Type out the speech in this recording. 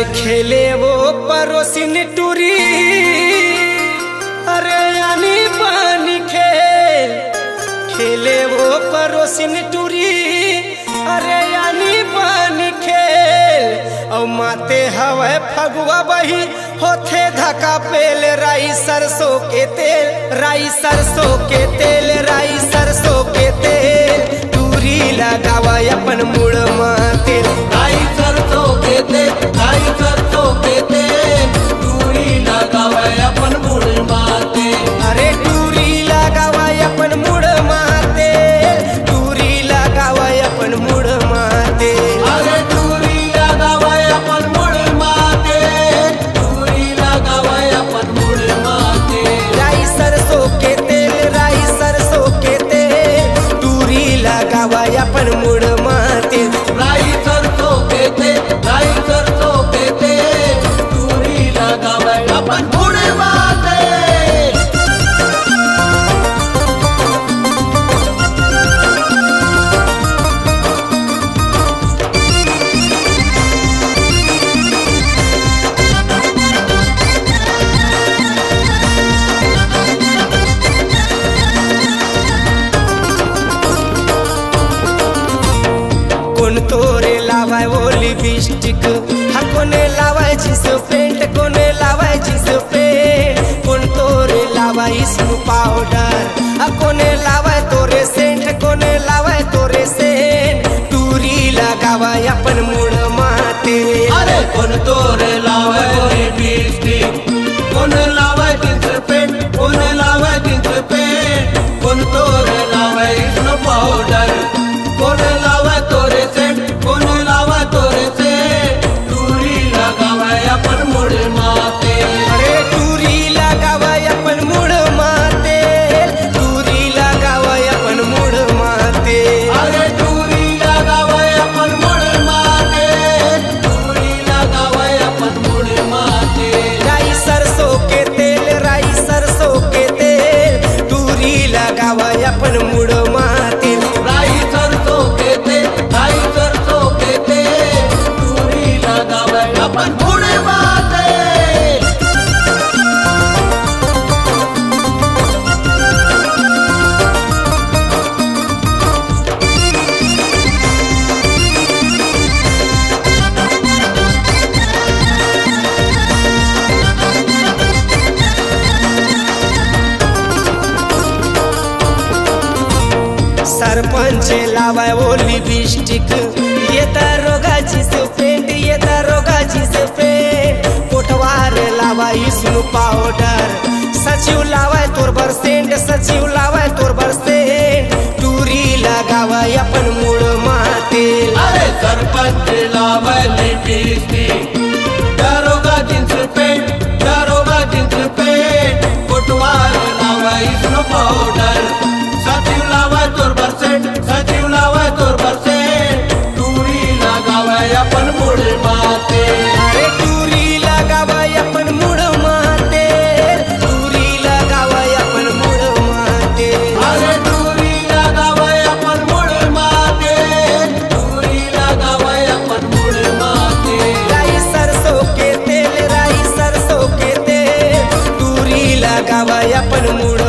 अरे खेले वो परोसिन टूरी, अरे यानी पानी खेले वो परोसिन टूरी, अरे यानी पानी खेल। और माते हवे फगुआ बही होथे धका पेल, राई सरसों के तेल, राई सरसों के तेल, राई सरसों के तेल। टूरी लगावा अपन मुड़ माते, राई सरसों के तेल, राई सरसों के तेल। टूरी लगावा अपन मुड़ माते, अरे टूरी लगावा अपन मुड़ माते, टूरी लगावा अपन मुड़ माते। अरे टूरी लगावा अपन मुड़ माते, टूरी लगावा अपन मुड़ माते। राई सरसों के तेल, राई सरसों के तेल। टूरी लगावा अपन मुड़ माते, राई सरसों के तेल, राई सरसों के तेल। टूरी लगावा अपन मुड़ माते। कौन तोरे लावाय वो लिपस्टिक, हा कोने लावाय जींस पेंट, कोने लावाय जींस पेंट। कौन तोरे लावाय स्नो पाउडर, हा कोने लावाय तोरे सेंट, कोने लावाय तोरे सेंट। टूरी लगावाय अपन मुड़ माते, अरे कौन तोरे लावे लिपस्टिक, कौन लावे जींस पेंट, कौन लावे जींस पेंट। कौन तोरे लावे स्नो पाउडर, कौन लावे तोरे सेंट, कौन लावे तोरे सेंट। टूरी लगावे अपन मुड़ माते, अरे टूरी लगावाय अपन मुड़ माते, टूरी लगावाय अपन मुड़ माते। अरे टूरी लगावे अपन मुड़ माते, टूरी लगावे अपन मुड़ माते। राई सरसों के तेल, राई सरसों के तेल। टूरी लगावाय अपन मुड़ माते, राई सरसों के तेल, राई सरसों के तेल। टूरी लगावे अपन मुड़ माते। सरपंच लावाय वो लिपस्टिक, ये दरोगा जींस पेंट, ये दरोगा जींस पेंट। कोटवार लावाय स्नो पाउडर, सचिव लावाय तोर बरसेंट, सचिव लावाय तोर बरसेंट। टूरी लगावाय अपन मुड़ माते, अरे सरपंच लावे लिपस्टिक, दरोगा जींस पेंट, दरोगा जींस पेंट। कोटवार लावे स्नो पाउडर, सचिव लावे तोर बरसेंट, सचिव लावे तोर बरसेंट। टूरी लगावे अपन मुड़ माते, अरे टूरी लगावाय अपन मुड़ माते, टूरी लगावाय अपन मुड़ माते। अरे टूरी लगावे अपन मुड़ माते, टूरी लगावे अपन मुड़ माते। राई सरसों के तेल, राई सरसों के तेल। टूरी लगावाय अपन मुड़